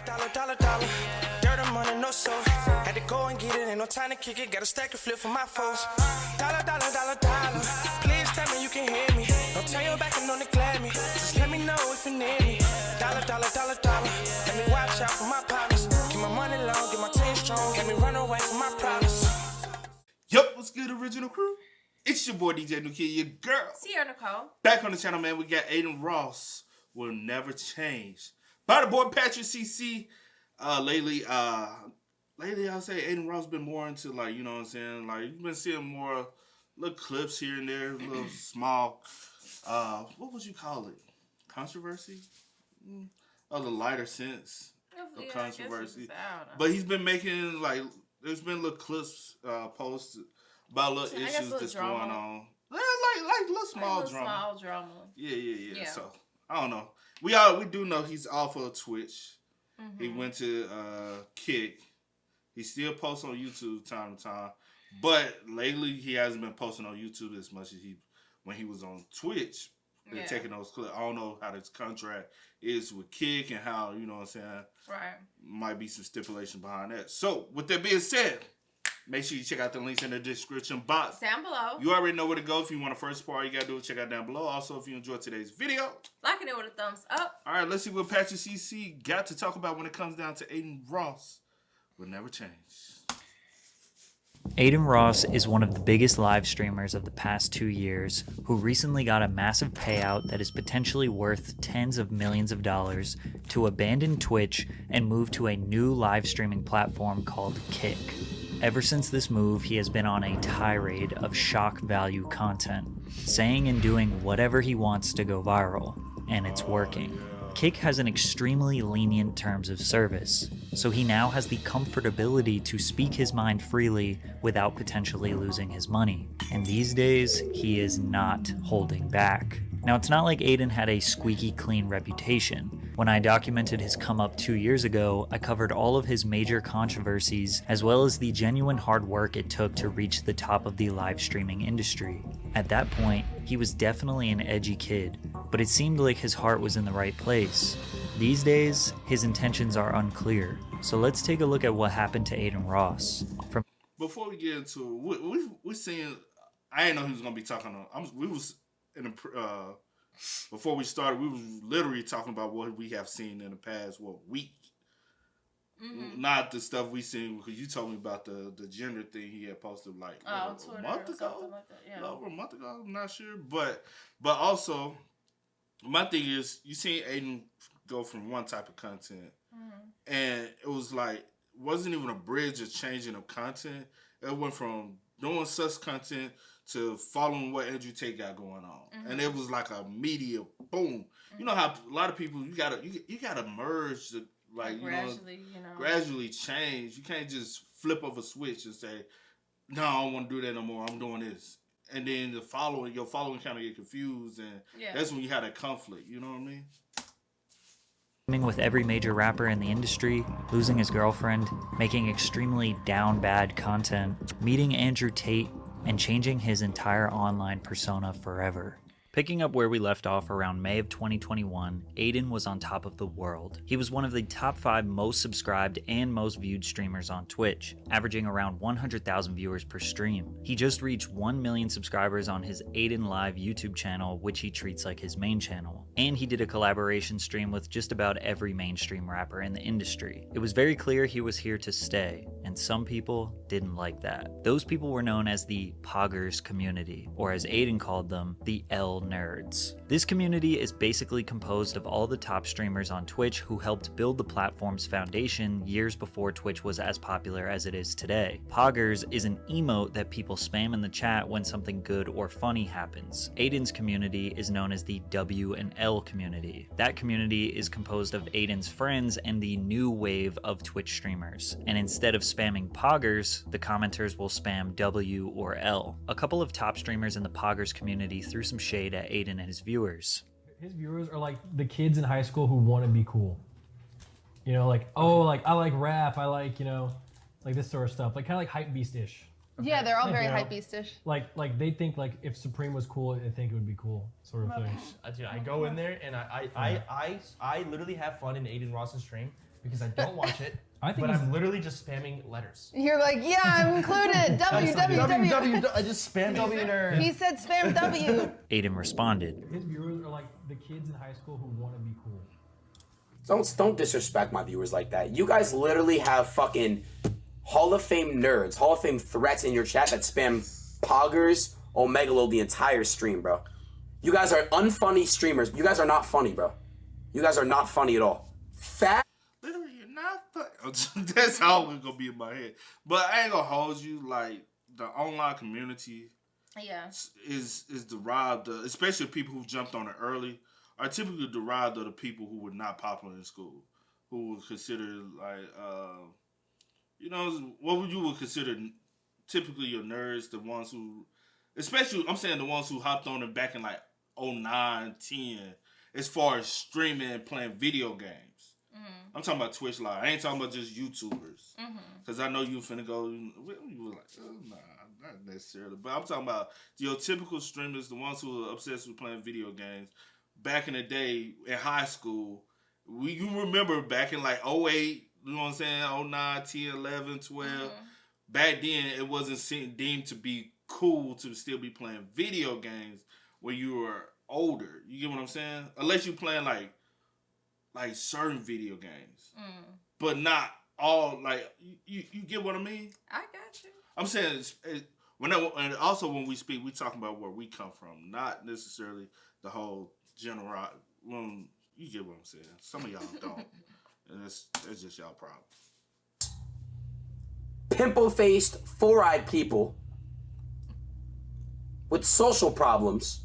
dollar. Dirt and money, no soul. Had to go and get it, ain't no time to kick it. Got a stack of flip for my foes. Dollar. Please tell me you can hear me. Don't turn your back and don't neglect me. Just let me know if you need me. Dollar. Let me watch out for my partners. Keep my money long, get my team strong. Let me run away from my problems. Yup, what's good, original crew? It's your boy DJ New Kid, your girl. Sierra Nicole. Back on the channel, man. We got Adin Ross. Will never change. By the boy Patrick CC. Lately, I'll say Adin Ross been more into, like, you know what I'm saying? Like, you've been seeing more little clips here and there, little small, what would you call it? Controversy? Of the lighter sense of controversy. But he's been making, like, there's been little clips posted about little issues that's going on. Yeah, like little small drama. Yeah. So I don't know. We do know he's off of Twitch. Mm-hmm. He went to Kick. He still posts on YouTube time to time, but lately he hasn't been posting on YouTube as much as when he was on Twitch. They're taking those clips. I don't know how this contract is with Kick and how, you know what I'm saying. Right. Might be some stipulation behind that. So with that being said, make sure you check out the links in the description box. Down below. You already know where to go. If you want the first part, you got to do it. Check out down below. Also, if you enjoyed today's video, liking it with a thumbs up. All right, let's see what Patrick CC got to talk about when it comes down to Adin Ross. Will never change. Adin Ross is one of the biggest live streamers of the past 2 years who recently got a massive payout that is potentially worth tens of millions of dollars to abandon Twitch and move to a new live streaming platform called Kick. Ever since this move, he has been on a tirade of shock value content, saying and doing whatever he wants to go viral, and it's working. Kick has an extremely lenient terms of service, so he now has the comfortability to speak his mind freely without potentially losing his money. And these days, he is not holding back. Now, it's not like Adin had a squeaky clean reputation. When I documented his come up 2 years ago, I covered all of his major controversies as well as the genuine hard work it took to reach the top of the live streaming industry. At that point, he was definitely an edgy kid, but it seemed like his heart was in the right place. These days, his intentions are unclear, so let's take a look at what happened to Adin Ross. Before we get into it, we're seeing, I didn't know he was going to be talking on, we was in the, before we started, we was literally talking about what we have seen in the past, week. Mm-hmm. Not the stuff we seen, because you told me about the gender thing he had posted like a month ago. Like that, yeah. Over a month ago, I'm not sure. But also, my thing is, you seen Adin go from one type of content, and it was like, wasn't even a bridge of changing of content. It went from doing such content to following what Andrew Tate got going on, and it was like a media boom. You know how a lot of people, you gotta merge the, like, gradually change. You can't just flip off a switch and say, no, I don't want to do that no more. I'm doing this. And then your following kind of get confused, and that's when you had a conflict. You know what I mean? With every major rapper in the industry, losing his girlfriend, making extremely down bad content, meeting Andrew Tate, and changing his entire online persona forever. Picking up where we left off around May of 2021, Adin was on top of the world. He was one of the top 5 most subscribed and most viewed streamers on Twitch, averaging around 100,000 viewers per stream. He just reached 1 million subscribers on his Adin Live YouTube channel, which he treats like his main channel. And he did a collaboration stream with just about every mainstream rapper in the industry. It was very clear he was here to stay, and some people didn't like that. Those people were known as the Poggers community, or as Adin called them, the L Nerds. This community is basically composed of all the top streamers on Twitch who helped build the platform's foundation years before Twitch was as popular as it is today. Poggers is an emote that people spam in the chat when something good or funny happens. Adin's community is known as the W and L community. That community is composed of Adin's friends and the new wave of Twitch streamers. And instead of spamming Poggers, the commenters will spam W or L. A couple of top streamers in the Poggers community threw some shade at Adin and his viewers. His viewers are like the kids in high school who want to be cool. You know, like, oh, like I like rap, I like, you know, like this sort of stuff, like kind of like hype beast-ish. Okay? Yeah, they're all very hype beast-ish. Like they think like if Supreme was cool, they think it would be cool, sort of thing. I go in there and I literally have fun in Adin Ross's stream because I don't watch it. I think but he's- I'm literally just spamming letters. You're like, yeah, I'm included. www. I just spam W nerd. He said spam W. Aiden responded, His viewers are like the kids in high school who want to be cool. Don't disrespect my viewers like that. You guys literally have fucking Hall of Fame nerds, Hall of Fame threats in your chat that spam poggers, Omegalo the entire stream, bro. You guys are unfunny streamers. You guys are not funny, bro. You guys are not funny at all. Fat. Literally, you're not funny. That's always gonna be in my head. But I ain't gonna hold you. Like, the online community Yeah. is derived, especially people who jumped on it early, are typically derived of the people who were not popular in school, who were considered like, what would you would consider typically your nerds, the ones who, especially, I'm saying the ones who hopped on it back in like 09, 10, as far as streaming and playing video games. Mm-hmm. I'm talking about Twitch Live. I ain't talking about just YouTubers. Because I know you finna go, you were like, oh, nah, not necessarily. But I'm talking about your typical streamers, the ones who are obsessed with playing video games. Back in the day, in high school, you remember back in like 08, you know what I'm saying, 09, 10, 11, 12. Back then, it wasn't deemed to be cool to still be playing video games when you were older. You get what I'm saying? Unless you're playing like certain video games. But not all, like, you get what I mean? I got you. I'm saying, and also when we speak, we talking about where we come from, not necessarily the whole general. You get what I'm saying. Some of y'all don't, and that's just y'all problem. Pimple-faced, four-eyed people with social problems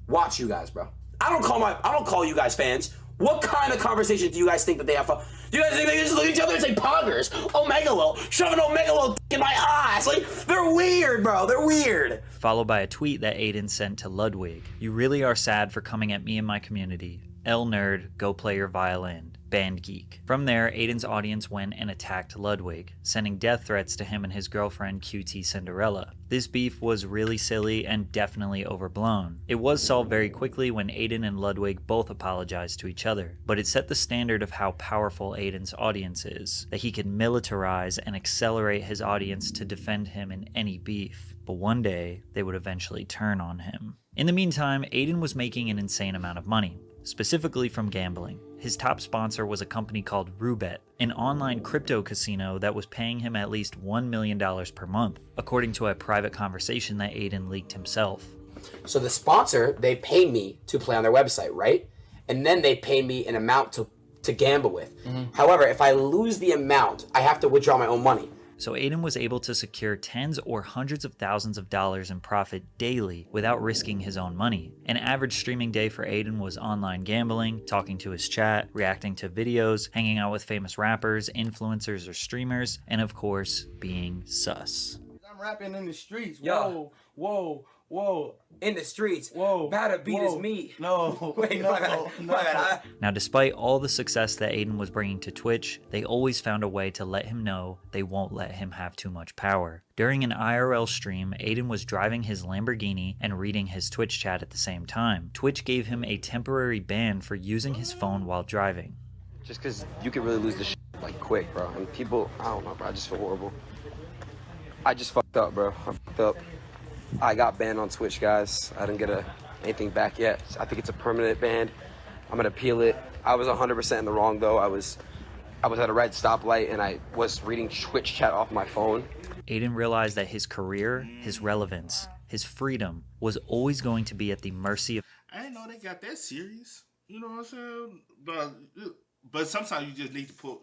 watch you guys, bro. I don't call you guys fans. What kind of conversation do you guys think that they have? Do you guys think they just look at each other and say poggers, Omegalo, shove an Omegalo in my eyes? Like, they're weird, bro. They're weird. followed by a tweet that Aiden sent to Ludwig. You really are sad for coming at me and my community. L nerd, go play your violin. Band geek. From there, Aiden's audience went and attacked Ludwig, sending death threats to him and his girlfriend QT Cinderella. This beef was really silly and definitely overblown. It was solved very quickly when Aiden and Ludwig both apologized to each other, but it set the standard of how powerful Aiden's audience is, that he could militarize and accelerate his audience to defend him in any beef. But one day, they would eventually turn on him. In the meantime, Aiden was making an insane amount of money, specifically from gambling. His top sponsor was a company called Roobet, an online crypto casino that was paying him at least $1 million per month, according to a private conversation that Aiden leaked himself. So the sponsor, they pay me to play on their website, right? And then they pay me an amount to gamble with. However, if I lose the amount, I have to withdraw my own money. So Aiden was able to secure tens or hundreds of thousands of dollars in profit daily without risking his own money. An average streaming day for Aiden was online gambling, talking to his chat, reacting to videos, hanging out with famous rappers, influencers, or streamers, and of course, being sus. I'm rapping in the streets. Yo. Whoa. In the streets. Whoa. Better beat Whoa. is me. No. Wait, no, my bad. no. My bad. Now, despite all the success that Aiden was bringing to Twitch, they always found a way to let him know they won't let him have too much power. During an IRL stream, Aiden was driving his Lamborghini and reading his Twitch chat at the same time. Twitch gave him a temporary ban for using his phone while driving. Just because you could really lose the shit, like, quick, bro. And people, I don't know, bro. I just feel horrible. I just fucked up, bro. I fucked up. I got banned on Twitch, guys. I didn't get anything back yet. I think it's a permanent ban. I'm gonna appeal it. I was 100% in the wrong, though. I was at a red stoplight, and I was reading Twitch chat off my phone. Aiden realized that his career, his relevance, his freedom was always going to be at the mercy of... I didn't know they got that serious. You know what I'm saying? But sometimes you just need to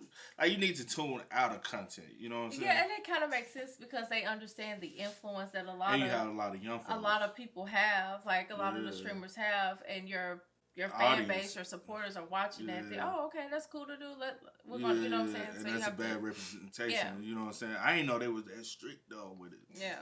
you need to tune out of content. You know what I'm saying? Yeah, and it kind of makes sense because they understand the influence that a lot and you have a lot of young folks. a lot of people have, like a lot of the streamers have, and your fan Audience. base, your supporters are watching that. Think, oh, okay, that's cool to do. We're Yeah, gonna, you know what I'm saying? and So you that's a have to, bad representation. Yeah. You know what I'm saying? I didn't know they was that strict though with it. yeah.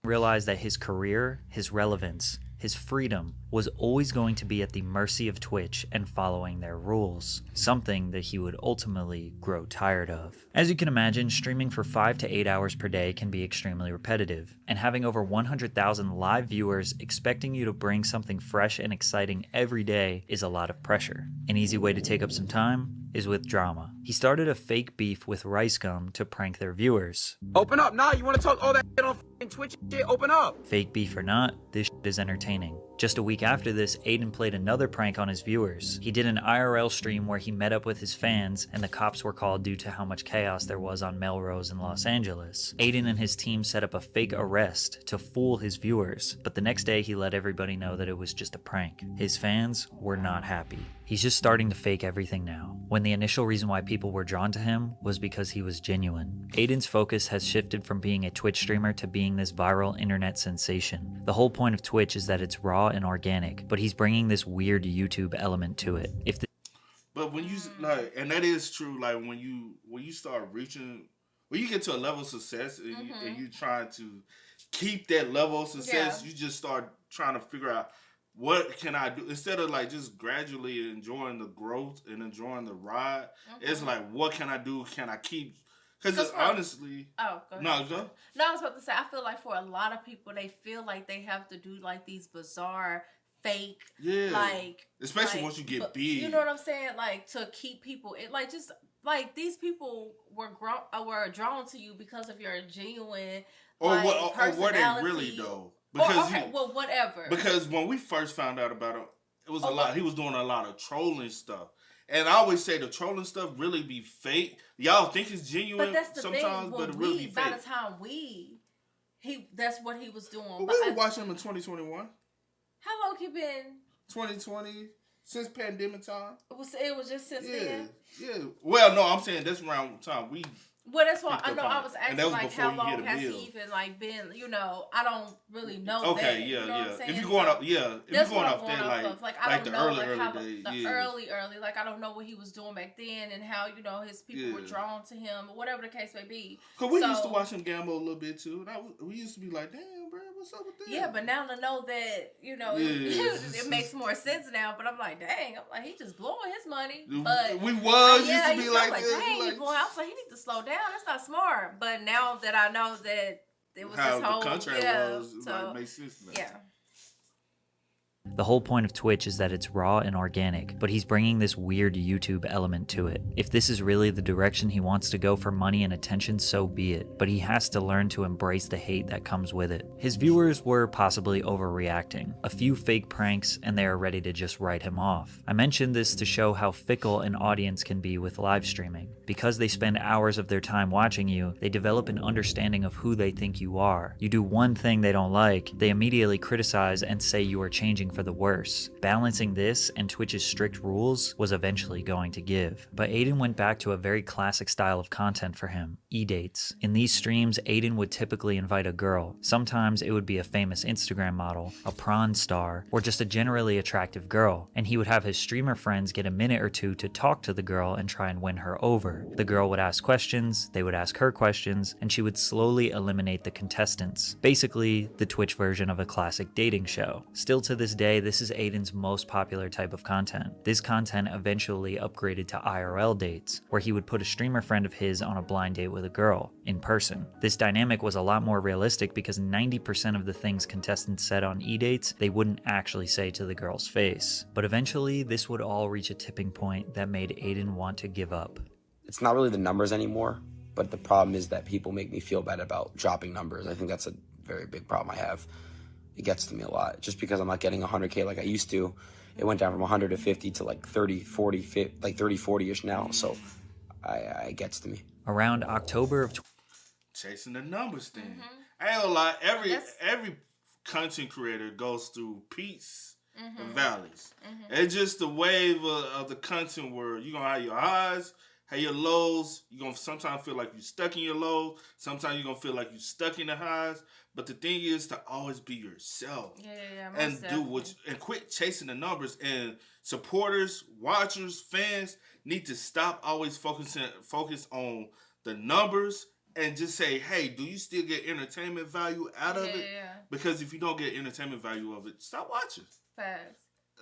realized that his career, his relevance, his freedom was always going to be at the mercy of Twitch and following their rules, something that he would ultimately grow tired of. As you can imagine, streaming for 5 to 8 hours per day can be extremely repetitive, and having over 100,000 live viewers expecting you to bring something fresh and exciting every day is a lot of pressure. An easy way to take up some time is with drama. He started a fake beef with Rice Gum to prank their viewers. Open up now. You want to talk all that shit on f***ing Twitch shit? Open up. Fake beef or not, this shit is entertaining. Just a week after this, Adin played another prank on his viewers. He did an IRL stream where he met up with his fans, and the cops were called due to how much chaos there was on Melrose in Los Angeles. Adin and his team set up a fake arrest to fool his viewers, but the next day he let everybody know that it was just a prank. His fans were not happy. He's just starting to fake everything now, when the initial reason why people were drawn to him was because he was genuine. Adin's focus has shifted from being a Twitch streamer to being this viral internet sensation. The whole point of Twitch is that it's raw and organic, but he's bringing this weird YouTube element to it. But when you like, and that is true. Like when you start reaching, when you get to a level of success, and you trying to keep that level of success, you just start trying to figure out what can I do instead of like just gradually enjoying the growth and enjoying the ride. It's like, what can I do? Can I keep? Because honestly, go ahead. No, go. No, I was about to say, I feel like for a lot of people, they feel like they have to do like these bizarre, fake, especially once you get big. You know what I'm saying? Like to keep people, just like these people were drawn to you because of your genuine, or were they really though? Because whatever. Because when we first found out about him, it was a lot. He was doing a lot of trolling stuff. And I always say the trolling stuff really be fake. Y'all think it's genuine sometimes, but it really be fake. By the time that's what he was doing. But we were watching him in 2021. How long he been? 2020, since pandemic time. It was just since then? Yeah. Well, no, I'm saying that's around the time we... Well, that's why I know I was asking like how long has he even like been? I don't really know. Okay, that, yeah. What I'm saying? If you're going up, if you're going up there, I don't the know early days, early. Like I don't know what he was doing back then and how his people were drawn to him or whatever the case may be. Cause we used to watch him gamble a little bit too. We used to be like, damn, bro, what's up with that? Yeah, but now to know that it makes more sense now. But I'm like, dang, he just blowing his money. But we used to be like, dang, I was like, he need to slow down. That's not smart. But now that I know that it was how this whole the contract was, so, makes sense now. Yeah. The whole point of Twitch is that it's raw and organic, but he's bringing this weird YouTube element to it. If this is really the direction he wants to go for money and attention, so be it, but he has to learn to embrace the hate that comes with it. His viewers were possibly overreacting. A few fake pranks and they are ready to just write him off. I mentioned this to show how fickle an audience can be with live streaming. Because they spend hours of their time watching you, they develop an understanding of who they think you are. You do one thing they don't like, they immediately criticize and say you are changing for the worse. Balancing this and Twitch's strict rules was eventually going to give. But Adin went back to a very classic style of content for him, e-dates. In these streams, Adin would typically invite a girl. Sometimes it would be a famous Instagram model, a prawn star, or just a generally attractive girl, and he would have his streamer friends get a minute or two to talk to the girl and try and win her over. The girl would ask questions, they would ask her questions, and she would slowly eliminate the contestants. Basically, the Twitch version of a classic dating show. Still to this day, this is Adin's most popular type of content. This content eventually upgraded to IRL dates, where he would put a streamer friend of his on a blind date with a girl, in person. This dynamic was a lot more realistic because 90% of the things contestants said on e-dates, they wouldn't actually say to the girl's face. But eventually, this would all reach a tipping point that made Adin want to give up. It's not really the numbers anymore, but the problem is that people make me feel bad about dropping numbers. I think that's a very big problem I have. It gets to me a lot. Just because I'm not getting 100K like I used to, it went down from 100 to 50 to like 30, 40, 50, like 30, 40-ish now. So it gets to me. Around October of... Chasing the numbers thing. I ain't gonna lie, every content creator goes through peaks and valleys. It's just the wave of the content where you're gonna have your highs, have your lows. You're gonna sometimes feel like you're stuck in your lows. Sometimes you're gonna feel like you're stuck in the highs. But the thing is to always be yourself. And and quit chasing the numbers. And supporters, watchers, fans need to stop always focus on the numbers and just say, hey, do you still get entertainment value out of it? Yeah. Because if you don't get entertainment value of it, stop watching. Facts.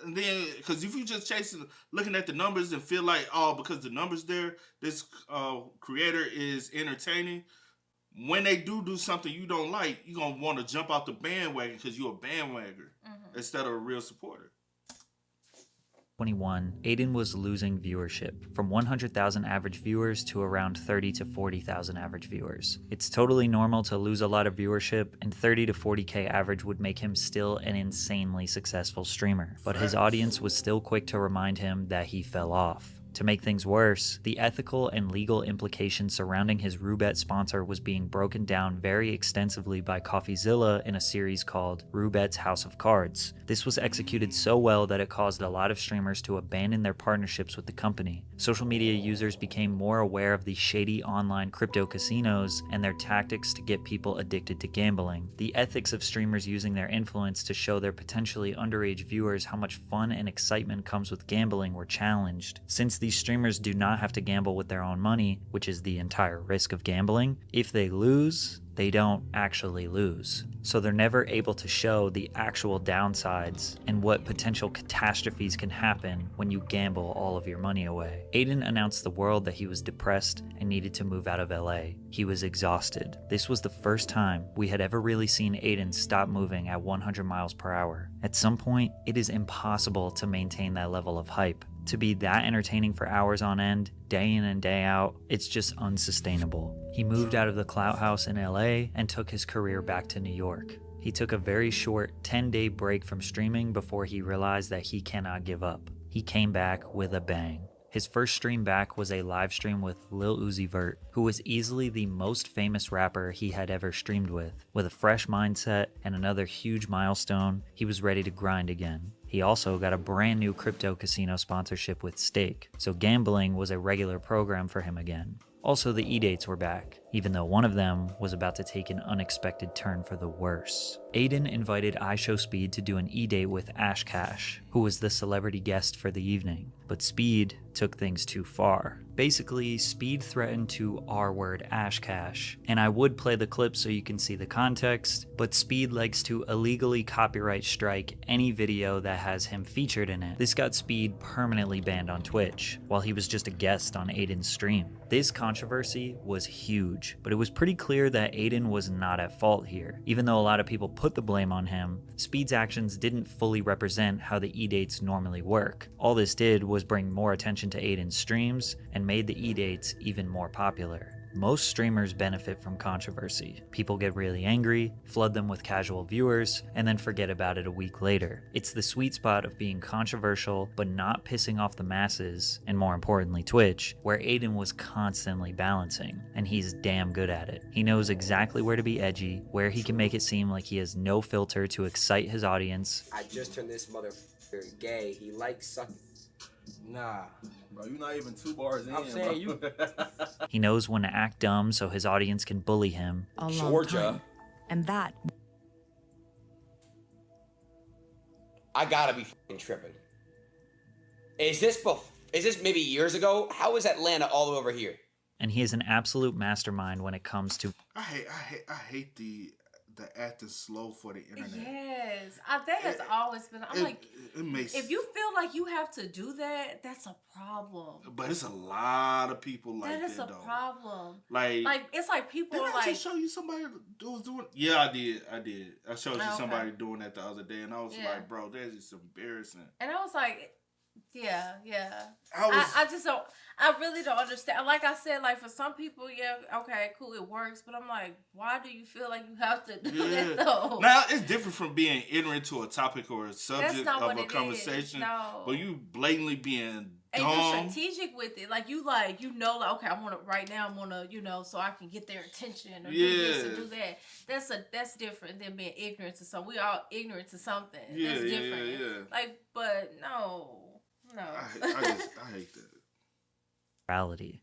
And then, because if you just chasing, looking at the numbers and feel like, oh, because the numbers there, this creator is entertaining. When they do something you don't like, you're going to want to jump out the bandwagon because you're a bandwagoner instead of a real supporter. 21, Adin was losing viewership from 100,000 average viewers to around 30 to 40,000 average viewers. It's totally normal to lose a lot of viewership, and 30 to 40k average would make him still an insanely successful streamer. But his audience was still quick to remind him that he fell off. To make things worse, the ethical and legal implications surrounding his Roobet sponsor was being broken down very extensively by CoffeeZilla in a series called Roobet's House of Cards. This was executed so well that it caused a lot of streamers to abandon their partnerships with the company. Social media users became more aware of the shady online crypto casinos and their tactics to get people addicted to gambling. The ethics of streamers using their influence to show their potentially underage viewers how much fun and excitement comes with gambling were challenged. Since these streamers do not have to gamble with their own money, which is the entire risk of gambling, if they lose, they don't actually lose. So they're never able to show the actual downsides and what potential catastrophes can happen when you gamble all of your money away. Adin announced the world that he was depressed and needed to move out of LA. He was exhausted. This was the first time we had ever really seen Adin stop moving at 100 miles per hour. At some point, it is impossible to maintain that level of hype. To be that entertaining for hours on end, day in and day out, it's just unsustainable. He moved out of the Clout House in LA and took his career back to New York. He took a very short 10-day break from streaming before he realized that he cannot give up. He came back with a bang. His first stream back was a live stream with Lil Uzi Vert, who was easily the most famous rapper he had ever streamed with. With a fresh mindset and another huge milestone, he was ready to grind again. He also got a brand new crypto casino sponsorship with Stake, so gambling was a regular program for him again. Also, the E-dates were back, even though one of them was about to take an unexpected turn for the worse. Adin invited iShowSpeed to do an E-date with Ash Cash, who was the celebrity guest for the evening. But Speed took things too far. Basically, Speed threatened to R-word Ash Cash, and I would play the clip so you can see the context, but Speed likes to illegally copyright strike any video that has him featured in it. This got Speed permanently banned on Twitch, while he was just a guest on Adin's stream. This controversy was huge, but it was pretty clear that Adin was not at fault here. Even though a lot of people put the blame on him, Speed's actions didn't fully represent how the E-dates normally work. All this did was bring more attention to Adin's streams and made the E-dates even more popular. Most streamers benefit from controversy. People get really angry, flood them with casual viewers, and then forget about it a week later. It's the sweet spot of being controversial but not pissing off the masses, and more importantly Twitch, where Adin was constantly balancing, and he's damn good at it. He knows exactly where to be edgy, where he can make it seem like he has no filter to excite his audience. I just turned this motherfucker gay. He likes sucking. Nah, bro, you're not even 2 bars in. I'm saying you. He knows when to act dumb so his audience can bully him. A long Georgia. time. And that. I gotta be fucking tripping. Is this maybe years ago? How is Atlanta all over here? And he is an absolute mastermind when it comes to I hate the acting slow for the internet. Yes, that has always been. It makes, if you feel like you have to do that, that's a problem. But it's a lot of people like that. That is a though. problem. Like it's like people didn't are I like. just show you somebody who was doing? Yeah, I did. I showed you Okay. somebody doing that the other day, and I was Yeah. like, bro, that's just embarrassing. And I was like, yeah. I just don't. I really don't understand. Like I said, like for some people, yeah, okay, cool, it works. But I'm like, why do you feel like you have to do that though? Now it's different from being ignorant to a topic or a subject not of what a it conversation. is. No. But you blatantly being And dumb. you're strategic with it. Like, okay, I want to, right now, I want to, so I can get their attention or do this and do that. That's different than being ignorant to something. We all ignorant to something. That's different. Yeah. Like, but no. I hate that.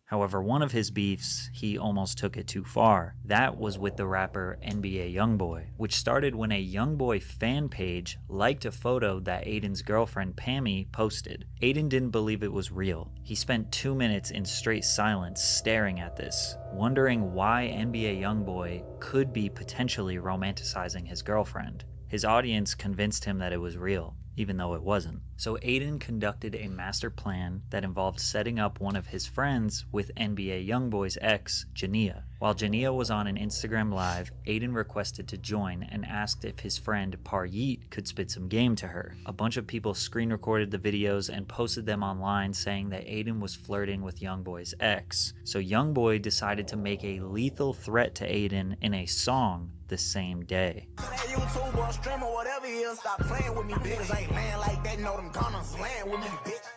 However, one of his beefs, he almost took it too far. That was with the rapper NBA Youngboy, which started when a Youngboy fan page liked a photo that Adin's girlfriend Pammy posted. Adin didn't believe it was real. He spent 2 minutes in straight silence staring at this, wondering why NBA Youngboy could be potentially romanticizing his girlfriend. His audience convinced him that it was real, even though it wasn't. So Adin conducted a master plan that involved setting up one of his friends with NBA Youngboy's ex, Jania. While Jania was on an Instagram live, Adin requested to join and asked if his friend Paryeet could spit some game to her. A bunch of people screen recorded the videos and posted them online saying that Adin was flirting with Youngboy's ex. So Youngboy decided to make a lethal threat to Adin in a song the same day.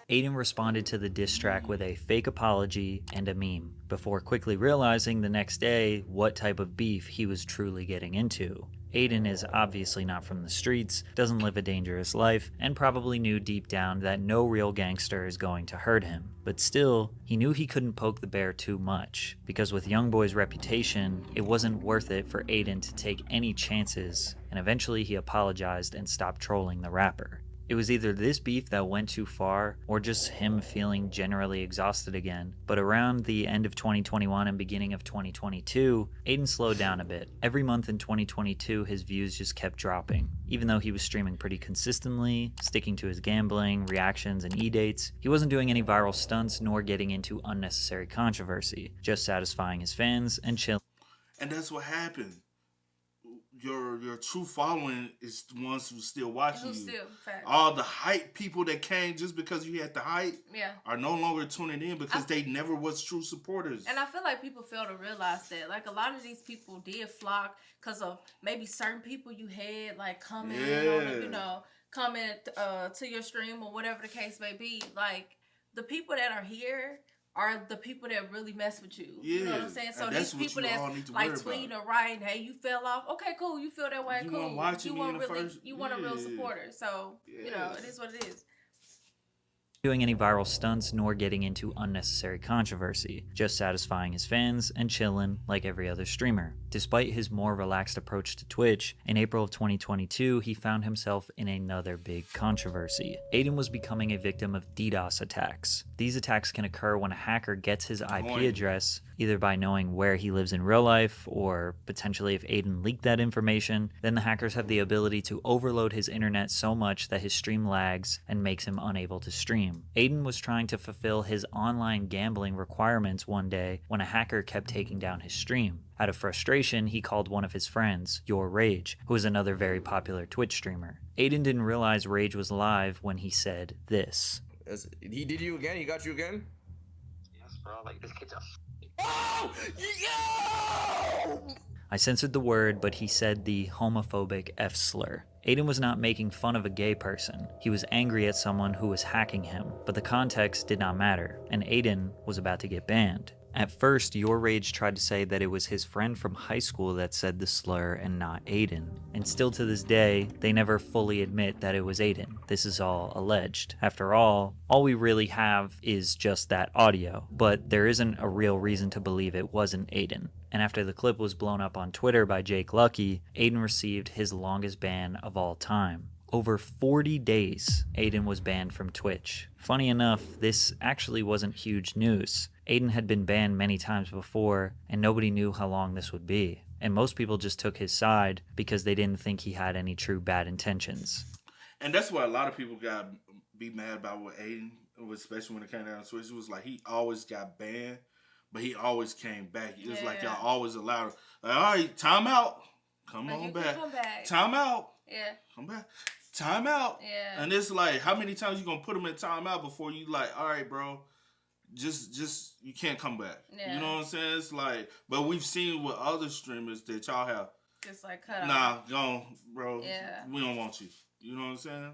Adin responded to the diss track with a fake apology and a meme, before quickly realizing the next day what type of beef he was truly getting into. Adin is obviously not from the streets, doesn't live a dangerous life, and probably knew deep down that no real gangster is going to hurt him. But still, he knew he couldn't poke the bear too much, because with Youngboy's reputation, it wasn't worth it for Adin to take any chances, and eventually he apologized and stopped trolling the rapper. It was either this beef that went too far, or just him feeling generally exhausted again. But around the end of 2021 and beginning of 2022, Adin slowed down a bit. Every month in 2022, his views just kept dropping. Even though he was streaming pretty consistently, sticking to his gambling, reactions, and e-dates, he wasn't doing any viral stunts nor getting into unnecessary controversy, just satisfying his fans and chilling. And that's what happened. Your true following is the ones who still watching you. All the hype people that came just because you had the hype are no longer tuning in because they never was true supporters. And I feel like people fail to realize that. Like, a lot of these people did flock because of maybe certain people you had, like, comment on, comment to your stream or whatever the case may be. Like, the people that are here are the people that really mess with you. You know what I'm saying? So these people that's like tweeting or writing, hey, you fell off. Okay, cool. You feel that way. You cool. You want a real supporter. So, you know, it is what it is. Doing any viral stunts nor getting into unnecessary controversy, just satisfying his fans and chilling like every other streamer. Despite his more relaxed approach to Twitch, in April of 2022, he found himself in another big controversy. Adin was becoming a victim of DDoS attacks. These attacks can occur when a hacker gets his IP address, either by knowing where he lives in real life, or potentially if Adin leaked that information, then the hackers have the ability to overload his internet so much that his stream lags and makes him unable to stream. Adin was trying to fulfill his online gambling requirements one day when a hacker kept taking down his stream. Out of frustration, he called one of his friends, Your Rage, who is another very popular Twitch streamer. Adin didn't realize Rage was live when he said this. He did you again? He got you again? Yes, bro. Like, this kid's a Oh! Yo! I censored the word, but he said the homophobic F slur. Adin was not making fun of a gay person. He was angry at someone who was hacking him, but the context did not matter, and Adin was about to get banned. At first, Your Rage tried to say that it was his friend from high school that said the slur and not Adin. And still to this day, they never fully admit that it was Adin. This is all alleged. After all we really have is just that audio. But there isn't a real reason to believe it wasn't Adin. And after the clip was blown up on Twitter by Jake Lucky, Adin received his longest ban of all time. Over 40 days, Adin was banned from Twitch. Funny enough, this actually wasn't huge news. Adin had been banned many times before, and nobody knew how long this would be. And most people just took his side because they didn't think he had any true bad intentions. And that's why a lot of people got be mad about with Adin, especially when it came down to Twitch. It was like he always got banned, but he always came back. It was like y'all always allowed, like, all right, time out. Come on back. Time out. Yeah. Come back. Time out. Yeah. And it's like, how many times you gonna put him in time out before you like, all right, bro, just you can't come back. Yeah. You know what I'm saying? It's like, but we've seen with other streamers that y'all have just like cut off. Nah, gone, bro. Yeah. We don't want you. You know what I'm saying?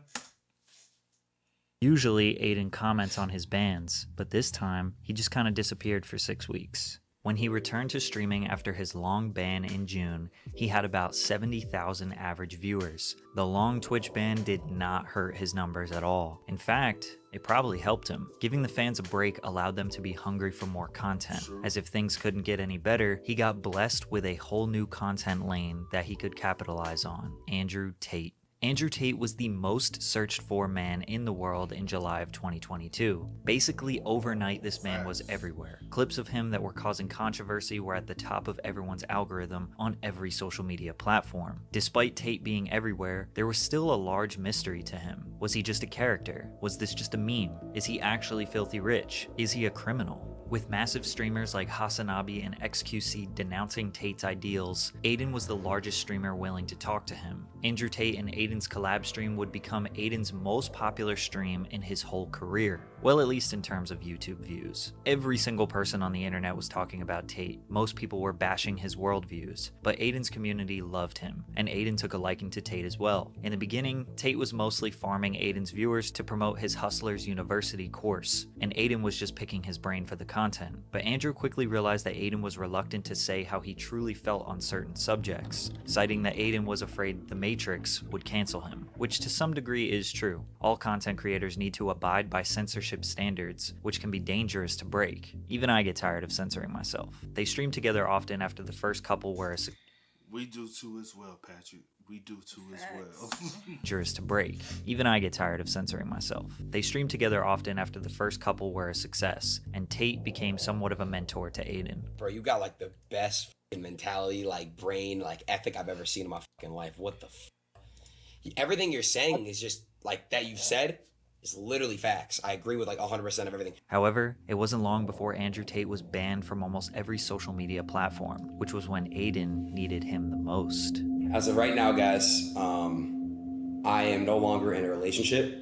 Usually, Adin comments on his bans, but this time, he just kind of disappeared for 6 weeks. When he returned to streaming after his long ban in June, he had about 70,000 average viewers. The long Twitch ban did not hurt his numbers at all. In fact, It probably helped him. Giving the fans a break allowed them to be hungry for more content. As if things couldn't get any better, he got blessed with a whole new content lane that he could capitalize on: Andrew Tate. Andrew Tate was the most searched for man in the world in July of 2022. Basically, overnight, this man was everywhere. Clips of him that were causing controversy were at the top of everyone's algorithm on every social media platform. Despite Tate being everywhere, there was still a large mystery to him. Was he just a character? Was this just a meme? Is he actually filthy rich? Is he a criminal? With massive streamers like Hasanabi and XQC denouncing Tate's ideals, Adin was the largest streamer willing to talk to him. Andrew Tate and Adin's collab stream would become Adin's most popular stream in his whole career. Well, at least in terms of YouTube views. Every single person on the internet was talking about Tate. Most people were bashing his worldviews, but Adin's community loved him, and Adin took a liking to Tate as well. In the beginning, Tate was mostly farming Adin's viewers to promote his Hustlers University course, and Adin was just picking his brain for the content. But Andrew quickly realized that Adin was reluctant to say how he truly felt on certain subjects, citing that Adin was afraid the Matrix would cancel him, which to some degree is true. All content creators need to abide by censorship standards, which can be dangerous to break. Even I get tired of censoring myself. They stream together often after the first couple were We do too as well, Patrick. We do too as well. dangerous to break. Even I get tired of censoring myself. They streamed together often after the first couple were a success, and Tate became somewhat of a mentor to Adin. Bro, you got like the best mentality, like brain, like ethic I've ever seen in my fucking life. What the everything you're saying is just like that you said is literally facts. I agree with like 100% of everything. However, it wasn't long before Andrew Tate was banned from almost every social media platform, which was when Adin needed him the most. As of right now, guys, I am no longer in a relationship.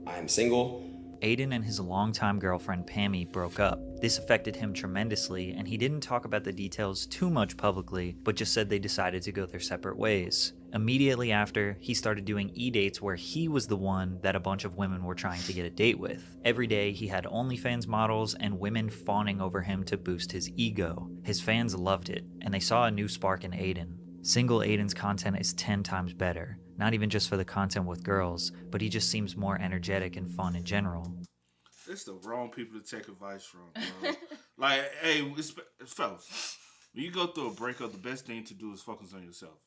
I am single. Adin and his longtime girlfriend Pammy broke up. This affected him tremendously, and he didn't talk about the details too much publicly, but just said they decided to go their separate ways. Immediately after, he started doing e-dates where he was the one that a bunch of women were trying to get a date with. Every day, he had OnlyFans models and women fawning over him to boost his ego. His fans loved it, and they saw a new spark in Adin. Single Adin's content is 10 times better, not even just for the content with girls, but he just seems more energetic and fun in general. It's the wrong people to take advice from, bro. Like, hey, fellas, when you go through a breakup, the best thing to do is focus on yourself.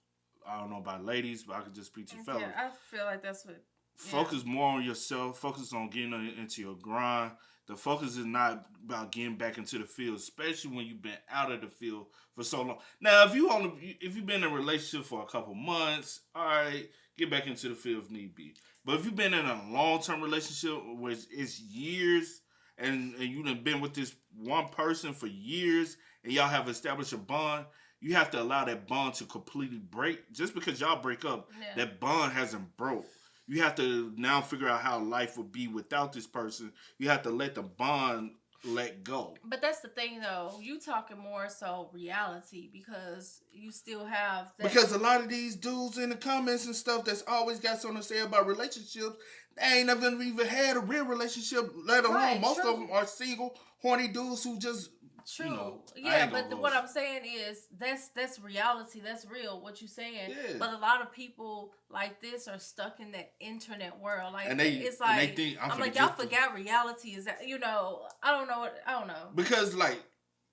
I don't know about ladies, but I could just speak to fellas. Yeah, I feel like that's what... Focus more on yourself. Focus on getting into your grind. The focus is not about getting back into the field, especially when you've been out of the field for so long. Now, if you've been in a relationship for a couple months, all right, get back into the field if need be. But if you've been in a long-term relationship where it's years and you've been with this one person for years and y'all have established a bond, you have to allow that bond to completely break. Just because y'all break up, that bond hasn't broke. You have to now figure out how life would be without this person. You have to let the bond let go. But that's the thing, though. You talking more so reality because you still have that. Because a lot of these dudes in the comments and stuff that's always got something to say about relationships, they ain't never even had a real relationship, let alone most of them are single, horny dudes who just... True. You know, yeah, but what I'm saying is that's reality. That's real. What you're saying. Yeah. But a lot of people like this are stuck in that internet world. Like it's and like they think, I'm like y'all forgot reality is that I don't know. Because like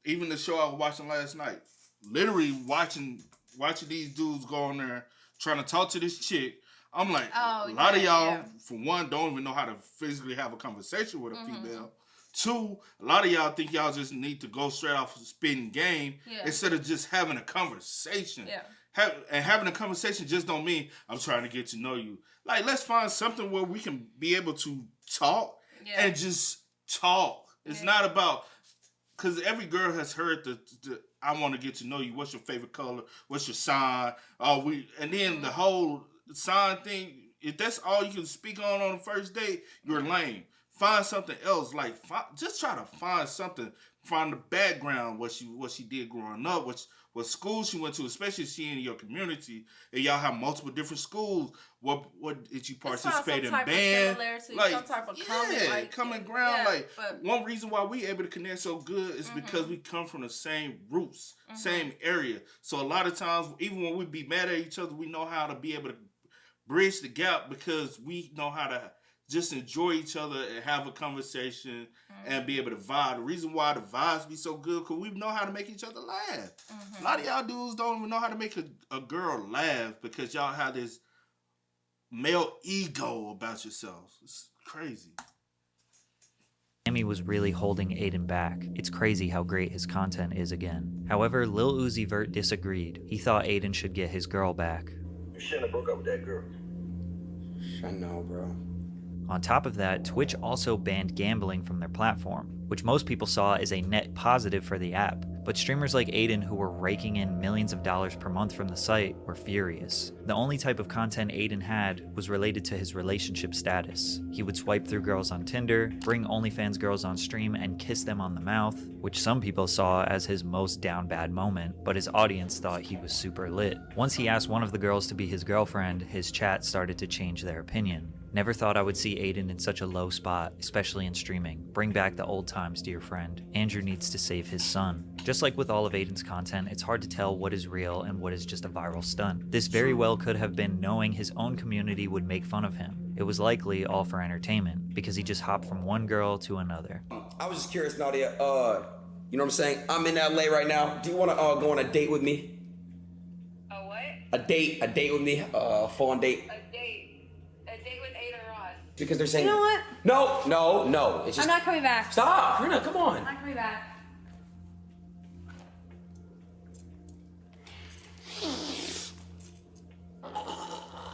even the show I was watching last night, literally watching these dudes go on there trying to talk to this chick. I'm like, a lot of y'all, for one, don't even know how to physically have a conversation with a female. Two, a lot of y'all think y'all just need to go straight off of spitting game instead of just having a conversation. Yeah. Having a conversation just don't mean I'm trying to get to know you. Like, let's find something where we can be able to talk and just talk. It's not about, because every girl has heard the I want to get to know you. What's your favorite color? What's your sign? And then the whole sign thing, if that's all you can speak on the first date, you're lame. Find something else. Like, just try to find something. Find the background, what she did growing up, what school she went to, especially if she in your community, and y'all have multiple different schools. What did you participate in band? Like, some type of common ground. One reason why we able to connect so good is because we come from the same roots, same area. So a lot of times, even when we be mad at each other, we know how to be able to bridge the gap because we know how to just enjoy each other and have a conversation and be able to vibe. The reason why the vibes be so good, because we know how to make each other laugh. A lot of y'all dudes don't even know how to make a girl laugh because y'all have this male ego about yourselves. It's crazy. Miami was really holding Adin back. It's crazy how great his content is again. However, Lil Uzi Vert disagreed. He thought Adin should get his girl back. You shouldn't have broke up with that girl. I know, bro. On top of that, Twitch also banned gambling from their platform, which most people saw as a net positive for the app. But streamers like Adin, who were raking in millions of dollars per month from the site, were furious. The only type of content Adin had was related to his relationship status. He would swipe through girls on Tinder, bring OnlyFans girls on stream and kiss them on the mouth, which some people saw as his most down bad moment, but his audience thought he was super lit. Once he asked one of the girls to be his girlfriend, his chat started to change their opinion. Never thought I would see Adin in such a low spot, especially in streaming. Bring back the old times, dear friend. Andrew needs to save his son. Just like with all of Adin's content, it's hard to tell what is real and what is just a viral stunt. This very well could have been knowing his own community would make fun of him. It was likely all for entertainment, because he just hopped from one girl to another. I was just curious, Nadia, you know what I'm saying? I'm in LA right now. Do you want to go on a date with me? A what? A date with me, full on date. A date with Adin Ross. Because they're saying, You know what? No. It's just, I'm not coming back. stop, Karina, come on. I'm not coming back.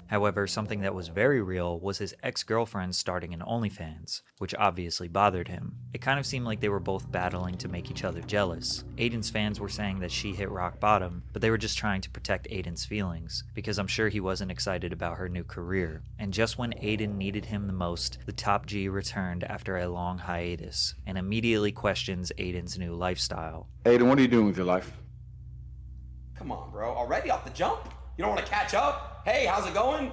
However, something that was very real was his ex-girlfriend starting an OnlyFans, which obviously bothered him. It kind of seemed like they were both battling to make each other jealous. Adin's fans were saying that she hit rock bottom, but they were just trying to protect Adin's feelings, because I'm sure he wasn't excited about her new career. And just when Adin needed him the most, the top G returned after a long hiatus, and immediately questions Adin's new lifestyle. Adin, what are you doing with your life? Come on, bro. Already off the jump? You don't want to catch up? Hey, how's it going?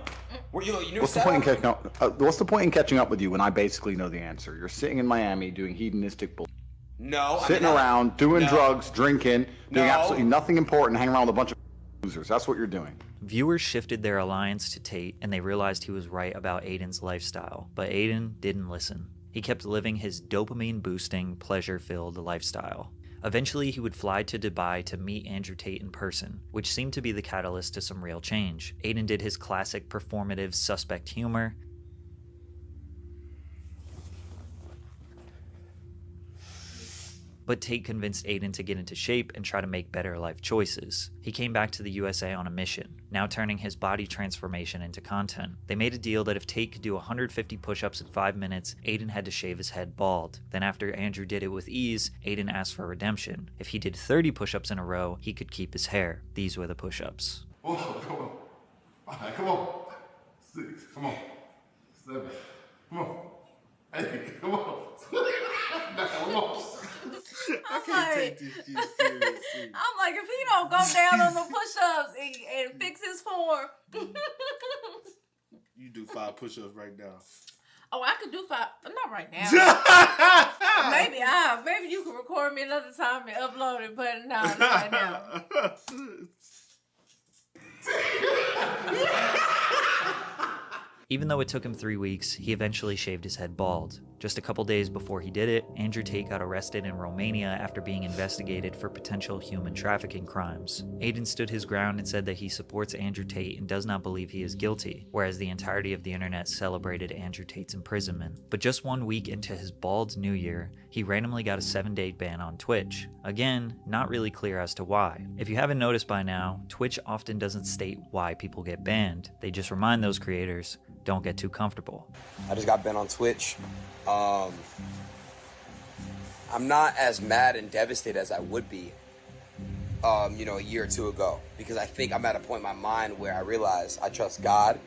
Were you new What's the point in catching up? What's the point in catching up with you when I basically know the answer? You're sitting in Miami doing hedonistic bull. No. Sitting around, doing drugs, drinking, doing absolutely nothing important, hanging around with a bunch of losers. That's what you're doing. Viewers shifted their alliance to Tate, and they realized he was right about Adin's lifestyle. But Adin didn't listen. He kept living his dopamine-boosting, pleasure-filled lifestyle. Eventually, he would fly to Dubai to meet Andrew Tate in person, which seemed to be the catalyst to some real change. Adin did his classic performative suspect humor, but Tate convinced Adin to get into shape and try to make better life choices. He came back to the USA on a mission, now turning his body transformation into content. They made a deal that if Tate could do 150 push-ups in 5 minutes, Adin had to shave his head bald. Then after Andrew did it with ease, Adin asked for redemption. If he did 30 push-ups in a row, he could keep his hair. These were the push-ups. Oh, come on. All right, come on. 6, come on. 7, come on. 8, come on. 9, come on. I'm like, if he don't go down on the push-ups and fix his form. You do 5 push-ups right now. Oh, I could do 5. Not right now. Maybe you can record me another time and upload it, but not right now. Even though it took him 3 weeks, he eventually shaved his head bald. Just a couple days before he did it, Andrew Tate got arrested in Romania after being investigated for potential human trafficking crimes. Adin stood his ground and said that he supports Andrew Tate and does not believe he is guilty, whereas the entirety of the internet celebrated Andrew Tate's imprisonment. But just 1 week into his bald new year, he randomly got a 7-day ban on Twitch. Again, not really clear as to why. If you haven't noticed by now, Twitch often doesn't state why people get banned. They just remind those creators, don't get too comfortable. I just got banned on Twitch. I'm not as mad and devastated as I would be, a year or two ago, because I think I'm at a point in my mind where I realize I trust God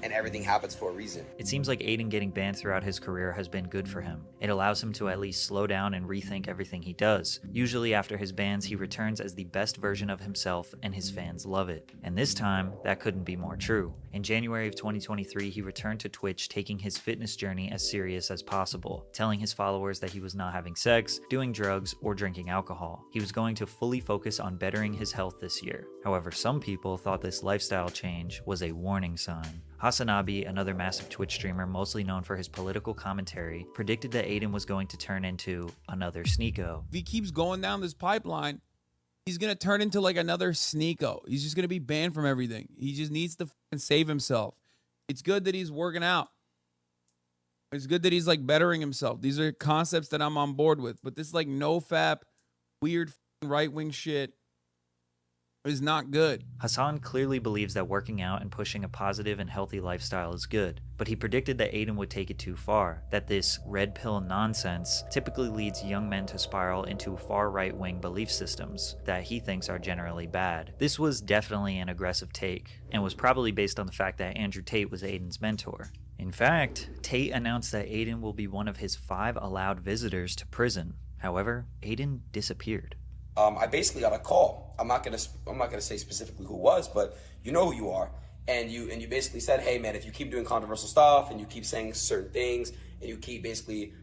and everything happens for a reason. It seems like Adin getting banned throughout his career has been good for him. It allows him to at least slow down and rethink everything he does. Usually after his bans, he returns as the best version of himself and his fans love it. And this time, that couldn't be more true. In January of 2023, he returned to Twitch, taking his fitness journey as serious as possible, telling his followers that he was not having sex, doing drugs, or drinking alcohol. He was going to fully focus on bettering his health this year. However, some people thought this lifestyle change was a warning sign. Hasanabi, another massive Twitch streamer mostly known for his political commentary, predicted that Adin was going to turn into another Sneeko. If he keeps going down this pipeline, he's going to turn into like another Sneeko. He's just going to be banned from everything. He just needs to save himself. It's good that he's working out. It's good that he's like bettering himself. These are concepts that I'm on board with. But this like no-fap, weird right-wing shit is not good. Hassan clearly believes that working out and pushing a positive and healthy lifestyle is good, but he predicted that Adin would take it too far, that this red pill nonsense typically leads young men to spiral into far right-wing belief systems that he thinks are generally bad. This was definitely an aggressive take, and was probably based on the fact that Andrew Tate was Adin's mentor. In fact, Tate announced that Adin will be one of his 5 allowed visitors to prison. However, Adin disappeared. I basically got a call. I'm not gonna say specifically who it was, but you know who you are. And you basically said, hey man, if you keep doing controversial stuff and you keep saying certain things and you keep basically,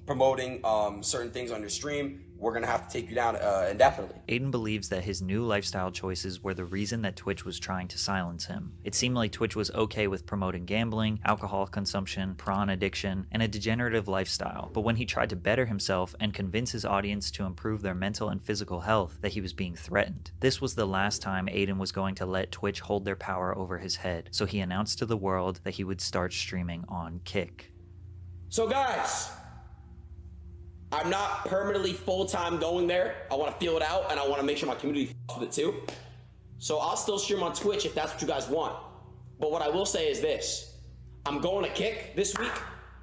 promoting certain things on your stream, we're gonna have to take you down indefinitely. Adin believes that his new lifestyle choices were the reason that Twitch was trying to silence him. It seemed like Twitch was okay with promoting gambling, alcohol consumption, prawn addiction, and a degenerative lifestyle. But when he tried to better himself and convince his audience to improve their mental and physical health, that he was being threatened. This was the last time Adin was going to let Twitch hold their power over his head, so he announced to the world that he would start streaming on Kick. So guys, I'm not permanently full-time going there. I want to feel it out, and I want to make sure my community with it too. So I'll still stream on Twitch if that's what you guys want. But what I will say is this. I'm going to Kick this week.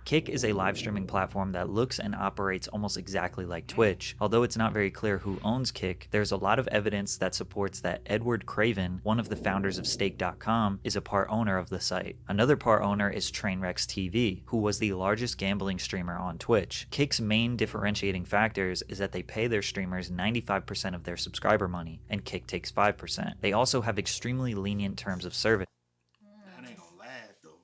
Kick is a live streaming platform that looks and operates almost exactly like Twitch. Although it's not very clear who owns Kick, there's a lot of evidence that supports that Edward Craven, one of the founders of Stake.com, is a part owner of the site. Another part owner is Trainwrecks TV, who was the largest gambling streamer on Twitch. Kick's main differentiating factors is that they pay their streamers 95% of their subscriber money, and Kick takes 5%. They also have extremely lenient terms of service. That ain't gonna last though.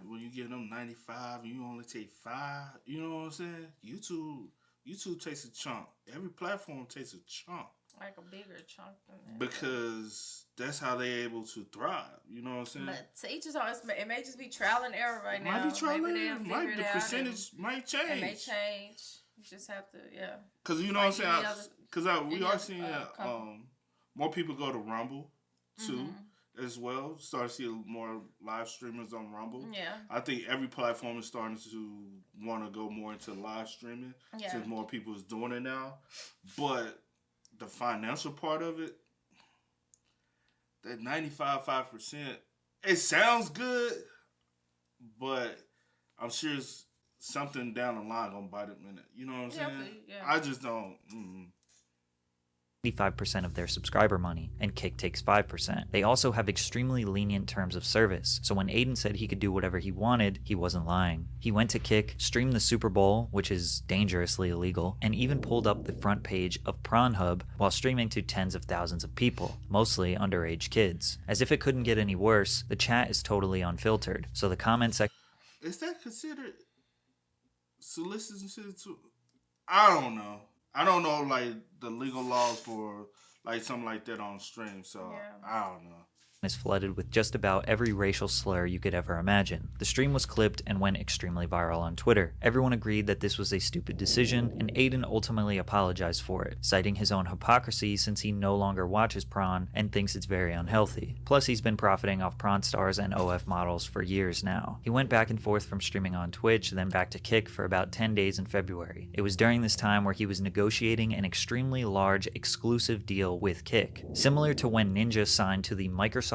When you give them 95 and you only take 5, you know what I'm saying? YouTube takes a chunk. Every platform takes a chunk. Like a bigger chunk than that. Because that's how they're able to thrive. You know what I'm saying? But to each his own. It may just be trial and error right now. Might be trial and error. The out percentage might change. It may change. You just have to, yeah. Because you know what I'm saying? Because we are seeing more people go to Rumble too. As well, start to see more live streamers on Rumble. Yeah, I think every platform is starting to want to go more into live streaming since more people is doing it now. But the financial part of it, that 95.5%, it sounds good, but I'm sure it's something down the line gonna bite it in it. You know what I'm saying? Yeah. I just don't. 95% of their subscriber money, and Kick takes 5%. They also have extremely lenient terms of service, so when Adin said he could do whatever he wanted, he wasn't lying. He went to Kick, streamed the Super Bowl, which is dangerously illegal, and even pulled up the front page of Pornhub while streaming to tens of thousands of people, mostly underage kids. As if it couldn't get any worse, the chat is totally unfiltered, so the comment section... Is that considered solicitation too? I don't know. I don't know, like, the legal laws for, like, something like that on stream, so I don't know. Is flooded with just about every racial slur you could ever imagine. The stream was clipped and went extremely viral on Twitter. Everyone agreed that this was a stupid decision, and Adin ultimately apologized for it, citing his own hypocrisy since he no longer watches prawn and thinks it's very unhealthy. Plus, he's been profiting off prawn stars and OF models for years now. He went back and forth from streaming on Twitch, then back to Kick for about 10 days in February. It was during this time where he was negotiating an extremely large exclusive deal with Kick, similar to when Ninja signed to the Microsoft-owned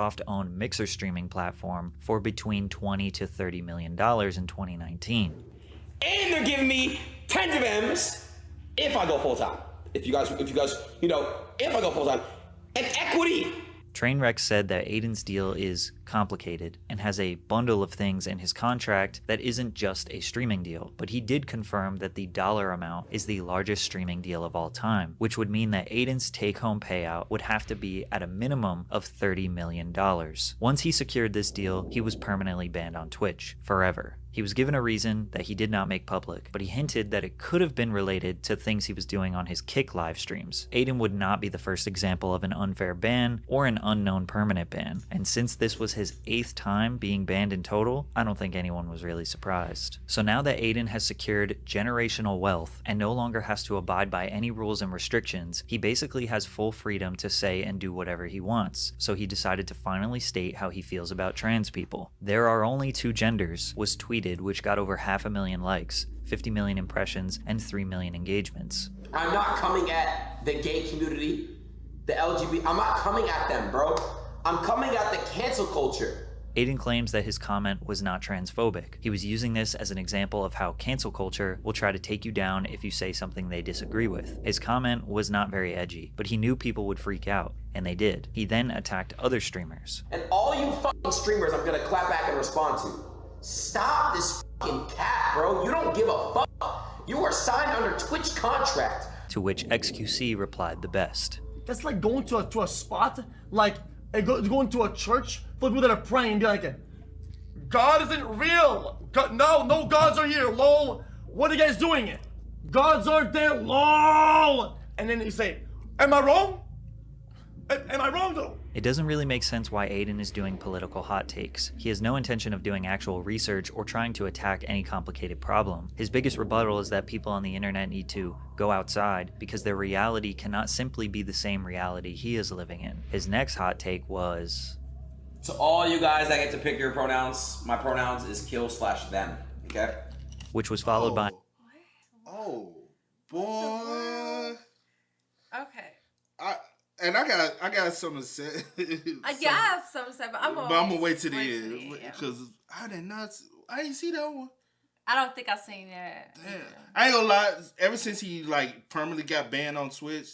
Mixer streaming platform for between $20 to $30 million in 2019. And they're giving me tens of M's if I go full time. If you guys, if I go full time, and equity. Trainwreck said that Adin's deal is complicated and has a bundle of things in his contract that isn't just a streaming deal, but he did confirm that the dollar amount is the largest streaming deal of all time, which would mean that Adin's take-home payout would have to be at a minimum of $30 million. Once he secured this deal, he was permanently banned on Twitch, forever. He was given a reason that he did not make public, but he hinted that it could have been related to things he was doing on his Kick live streams. Adin would not be the first example of an unfair ban or an unknown permanent ban, and since this was his 8th time being banned in total, I don't think anyone was really surprised. So now that Adin has secured generational wealth and no longer has to abide by any rules and restrictions, he basically has full freedom to say and do whatever he wants. So he decided to finally state how he feels about trans people. "There are only 2 genders" was tweeted, which got over 500,000 likes, 50 million impressions, and 3 million engagements. I'm not coming at the gay community, the LGBT. I'm not coming at them, bro. I'm coming at the cancel culture. Adin claims that his comment was not transphobic. He was using this as an example of how cancel culture will try to take you down if you say something they disagree with. His comment was not very edgy, but he knew people would freak out, and they did. He then attacked other streamers. And all you fucking streamers I'm gonna clap back and respond to. Stop this fucking cat, bro. You don't give a fuck. You are signed under Twitch contract. To which XQC replied the best. That's like going to a spot, like going to a church for people that are praying and be like, God isn't real. God, no gods are here, lol. What are you guys doing? Gods aren't there, lol. And then you say, am I wrong? Am I wrong though? It doesn't really make sense why Adin is doing political hot takes. He has no intention of doing actual research or trying to attack any complicated problem. His biggest rebuttal is that people on the internet need to go outside because their reality cannot simply be the same reality he is living in. His next hot take was, to all you guys that get to pick your pronouns, my pronouns is kill/them, okay? Which was followed by, oh boy. Okay. I got something to say. Yeah, I have something to say, but I'm gonna wait to the end because I didn't see that one. I don't think I've seen that. Damn. I ain't gonna lie. Ever since he like permanently got banned on Twitch,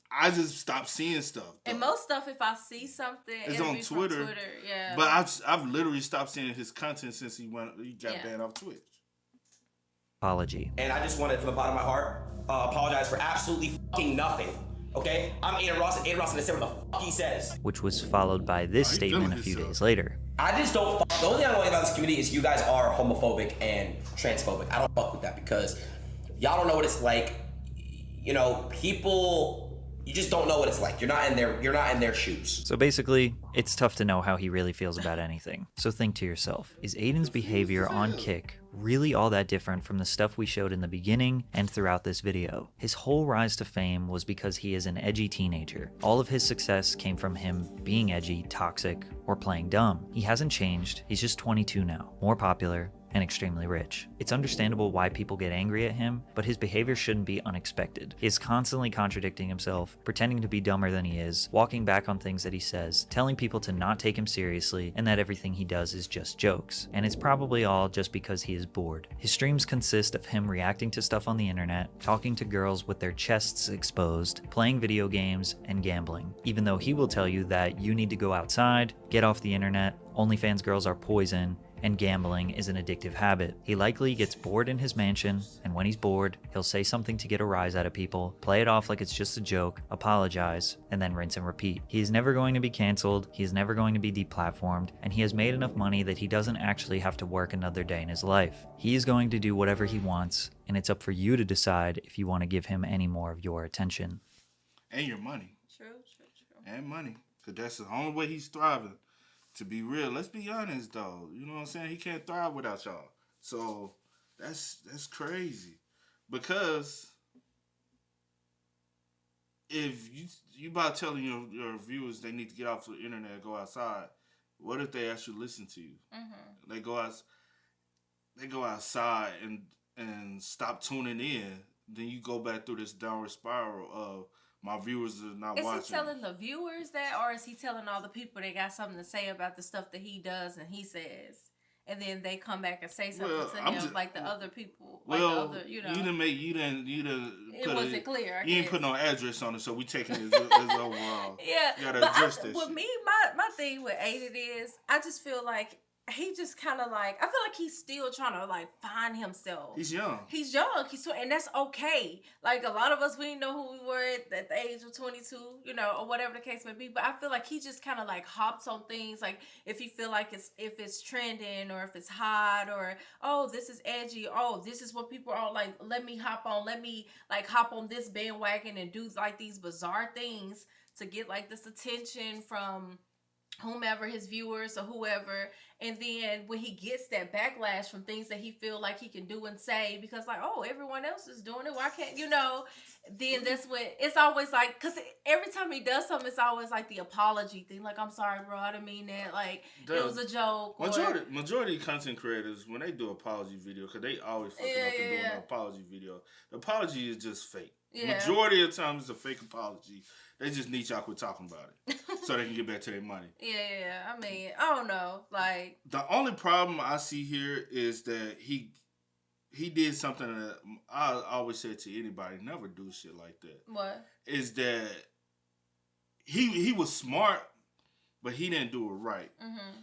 I just stopped seeing stuff. Though. And most stuff, if I see something, it's it'll on be Twitter. from Twitter. Yeah. But I've literally stopped seeing his content since he got banned off Twitch. Apology. And I just wanted from the bottom of my heart apologize for absolutely fucking nothing. Okay, I'm Adin Ross, and Adin Ross understand what the fuck he says. Which was followed by this statement a few days later. I just don't fuck. The only thing I know about this community is you guys are homophobic and transphobic. I don't fuck with that because y'all don't know what it's like. You know, people, you just don't know what it's like. You're not in their shoes. So basically, it's tough to know how he really feels about anything. So think to yourself, is Adin's behavior on Kick really all that different from the stuff we showed in the beginning and throughout this video? His whole rise to fame was because he is an edgy teenager. All of his success came from him being edgy, toxic, or playing dumb. He hasn't changed, he's just 22 now, more popular, and extremely rich. It's understandable why people get angry at him, but his behavior shouldn't be unexpected. He is constantly contradicting himself, pretending to be dumber than he is, walking back on things that he says, telling people to not take him seriously, and that everything he does is just jokes. And it's probably all just because he is bored. His streams consist of him reacting to stuff on the internet, talking to girls with their chests exposed, playing video games, and gambling. Even though he will tell you that you need to go outside, get off the internet, OnlyFans girls are poison, and gambling is an addictive habit. He likely gets bored in his mansion, and when he's bored, he'll say something to get a rise out of people, play it off like it's just a joke, apologize, and then rinse and repeat. He is never going to be canceled, he is never going to be deplatformed, and he has made enough money that he doesn't actually have to work another day in his life. He is going to do whatever he wants, and it's up for you to decide if you want to give him any more of your attention. And your money. True. And money. Because that's the only way he's thriving. To be real, let's be honest though. You know what I'm saying? He can't thrive without y'all. So that's crazy. Because if you about telling your viewers they need to get off the internet and go outside, what if they actually listen to you? Mm-hmm. They go outside and stop tuning in. Then you go back through this downward spiral of my viewers are not watching. Is he telling the viewers that, or is he telling all the people that got something to say about the stuff that he does and he says, and then they come back and say something to him like the other people? Like the other, you know. You didn't. It wasn't clear. You didn't put no address on it, so we taking his overall. Yeah, you gotta but address this. With me, my thing with Adin is, I just feel like he just kind of like, I feel like he's still trying to like find himself. He's young. He's young. And that's okay. Like a lot of us, we didn't know who we were at the age of 22, you know, or whatever the case may be. But I feel like he just kind of like hops on things. Like if he feel like if it's trending or if it's hot or, oh, this is edgy. Oh, this is what people are like. Let me hop on this bandwagon and do like these bizarre things to get like this attention from whomever, his viewers or whoever. And then when he gets that backlash from things that he feel like he can do and say, because like, oh, everyone else is doing it, why can't, you know, then that's when it's always like, because every time he does something, it's always like the apology thing, like, I'm sorry, bro, I didn't mean that, like, it was a joke. Majority of content creators, when they do apology video, because they always fucking up and doing an apology video, the apology is just fake. Majority of the time it's a fake apology. They just need y'all quit talking about it so they can get back to their money. Yeah. I mean, I don't know. Like, the only problem I see here is that he did something that I always say to anybody, never do shit like that. What? Is that he was smart, but he didn't do it right. Mm-hmm.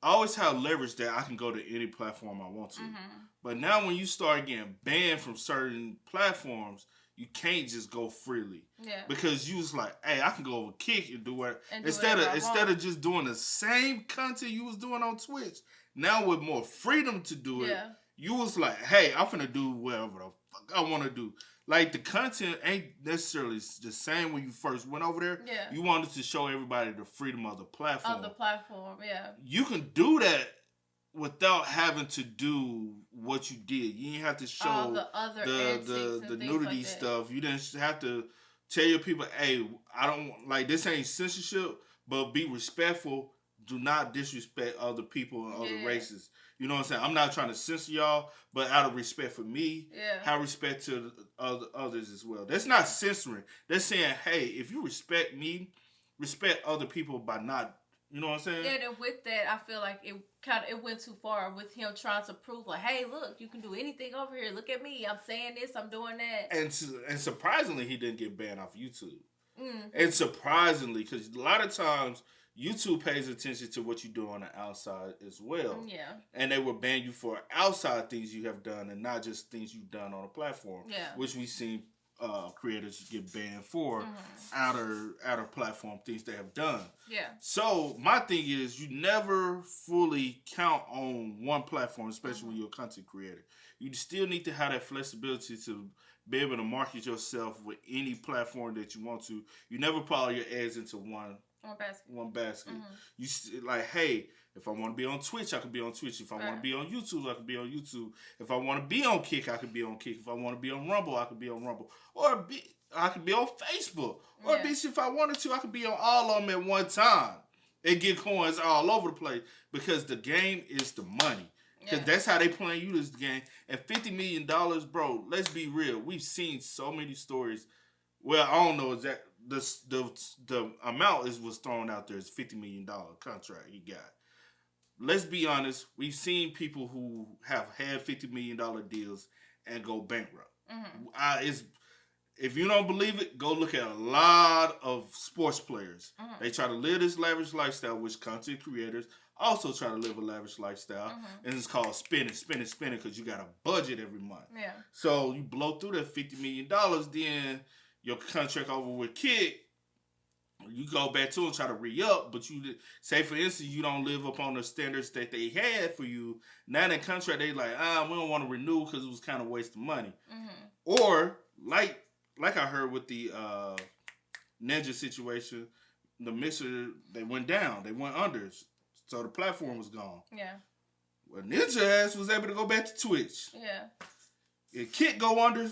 I always have leverage that I can go to any platform I want to. Mm-hmm. But now when you start getting banned from certain platforms, you can't just go freely. Yeah. Because you was like, hey, I can go over Kick and do it. Instead of just doing the same content you was doing on Twitch, now with more freedom to do it, you was like, hey, I'm finna do whatever the fuck I want to do. Like, the content ain't necessarily the same when you first went over there. Yeah. You wanted to show everybody the freedom of the platform. You can do that without having to do what you did. You didn't have to show the other the nudity like stuff. You didn't have to tell your people, hey, I don't, like, this ain't censorship, but be respectful. Do not disrespect other people and other races. You know what I'm saying? I'm not trying to censor y'all, but out of respect for me, have respect to others as well. That's not censoring. That's saying, hey, if you respect me, respect other people by not, you know what I'm saying? Yeah, and with that, I feel like it went too far with him trying to prove like, hey, look, you can do anything over here. Look at me. I'm saying this. I'm doing that. And surprisingly, he didn't get banned off YouTube. Mm-hmm. And surprisingly, because a lot of times YouTube pays attention to what you do on the outside as well. Yeah. And they will ban you for outside things you have done and not just things you've done on a platform. Yeah. Which we've seen creators get banned for outer platform things they have done. Yeah. So my thing is, you never fully count on one platform, especially when you're a content creator. You still need to have that flexibility to be able to market yourself with any platform that you want to. You never put all your eggs into one basket. You like, hey, if I want to be on Twitch, I can be on Twitch. If I want to be on YouTube, I can be on YouTube. If I want to be on Kick, I can be on Kick. If I want to be on Rumble, I can be on Rumble. Or I could be on Facebook. Or bitch, if I wanted to, I could be on all of them at one time and get coins all over the place. Because the game is the money. Because that's how they playing you this game. And $50 million, bro, let's be real. We've seen so many stories. Well, I don't know exactly. The amount was thrown out there is $50 million contract he got. Let's be honest. We've seen people who have had $50 million deals and go bankrupt. If you don't believe it, go look at a lot of sports players. They try to live this lavish lifestyle, which content creators also try to live a lavish lifestyle. And it's called spending, because you got a budget every month. Yeah. So you blow through that $50 million, then your contract over with Kick, you go back to and try to re-up, but you say, for instance, you don't live up on the standards that they had for you. Now in contract, they like, we don't want to renew because it was kind of wasting money. Or, like I heard with the Ninja situation, the Mixer, they went down. They went under. So the platform was gone. Yeah. Well, Ninja ass was able to go back to Twitch. Yeah. If Kick go under,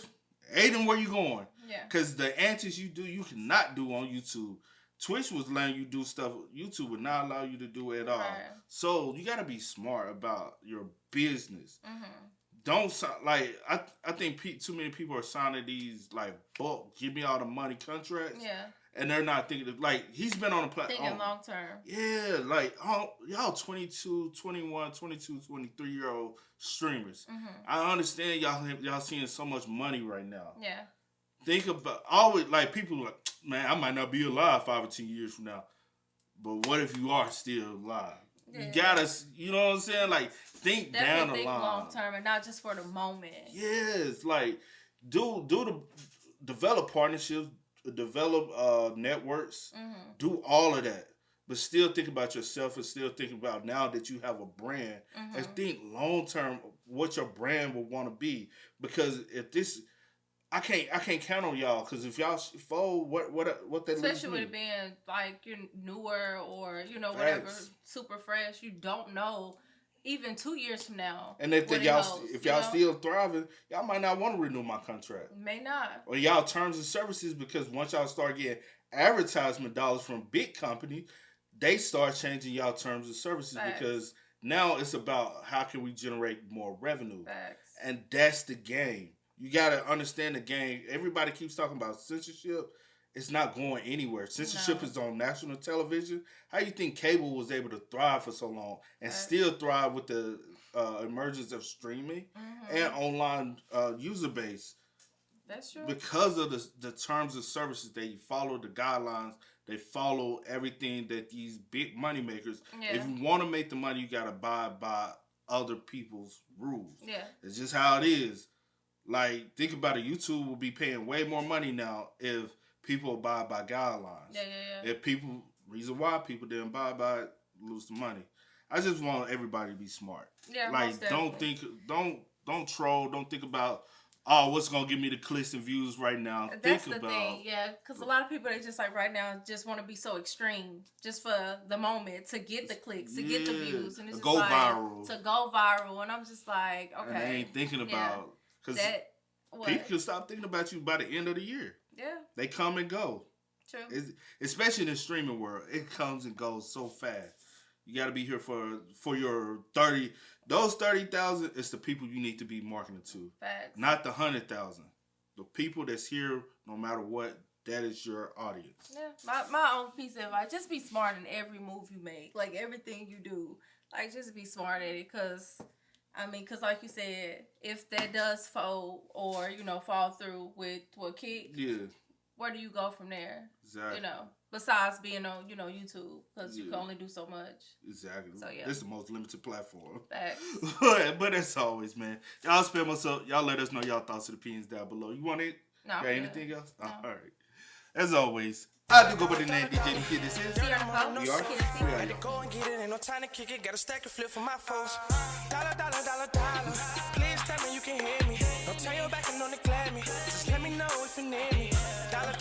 Adin, where you going? Yeah. Because the antics you do, you cannot do on YouTube. Twitch was letting you do stuff YouTube would not allow you to do at all. Right. So you got to be smart about your business. Don't like, I think too many people are signing these like bulk, give me all the money contracts. Yeah. And they're not thinking like he's been on the platform. Thinking long term. Yeah, like y'all 22, 21, 22, 23-year-old streamers. I understand y'all seeing so much money right now. Yeah. Think about always like people like, man, I might not be alive 5 or 10 years from now. But what if you are still alive? You gotta, you know what I'm saying? Like, think down the think line. long term and not just for the moment. Yes, like develop partnerships, develop networks, do all of that. But still think about yourself and still think about now that you have a brand and think long term what your brand will want to be. Because if this, I can't count on y'all, because if y'all fold, what that especially with mean? it being like you're newer or whatever, super fresh, you don't know even 2 years from now. And if y'all still thriving, y'all might not want to renew my contract. May not. Or y'all terms and services, because once y'all start getting advertisement dollars from big companies, they start changing y'all terms and services. Facts. Because now it's about how can we generate more revenue. Facts. And that's the game. You got to understand the game. Everybody keeps talking about censorship. It's not going anywhere. Censorship is on national television. How you think cable was able to thrive for so long and still thrive with the emergence of streaming and online user base? That's true. Because of the terms of services, they follow the guidelines. They follow everything that these big money makers. Yeah. If you want to make the money, you got to abide by other people's rules. Yeah, it's just how it is. Like, think about it. YouTube will be paying way more money now if people abide by guidelines. Yeah. If people, reason why people didn't abide by it, lose the money. I just want everybody to be smart. Yeah, like, don't troll. Don't think about, oh, what's gonna give me the clicks and views right now. That's the thing, yeah. Because a lot of people, they just like right now just want to be so extreme, just for the moment, to get the clicks, to get the views, and it's just like viral. To go viral. And I'm just like, okay. And they ain't thinking about, because people can stop thinking about you by the end of the year. Yeah. They come and go. True. Especially in the streaming world, it comes and goes so fast. You got to be here for your 30. Those 30,000 is the people you need to be marketing to. Facts. Not the 100,000. The people that's here, no matter what, that is your audience. Yeah. My own piece of advice: just be smart in every move you make. Like, everything you do, like, just be smart at it. Because like you said, if that does fold or fall through with Kick, where do you go from there? Exactly. Besides being on, YouTube, because you can only do so much. Exactly. So, yeah. It's the most limited platform. Facts. But as always, man, y'all let us know y'all thoughts and opinions down below. You want it? No. Got anything else? No. All right. As always, I do go by the name DJ the Kid. This is We are. Go and get it. Ain't no time to kick it. Got a stack of flip for my folks. Dollar. Please tell me you can hear me. Don't turn your back and don't neglect me. Just let me know if you need me. Dollar.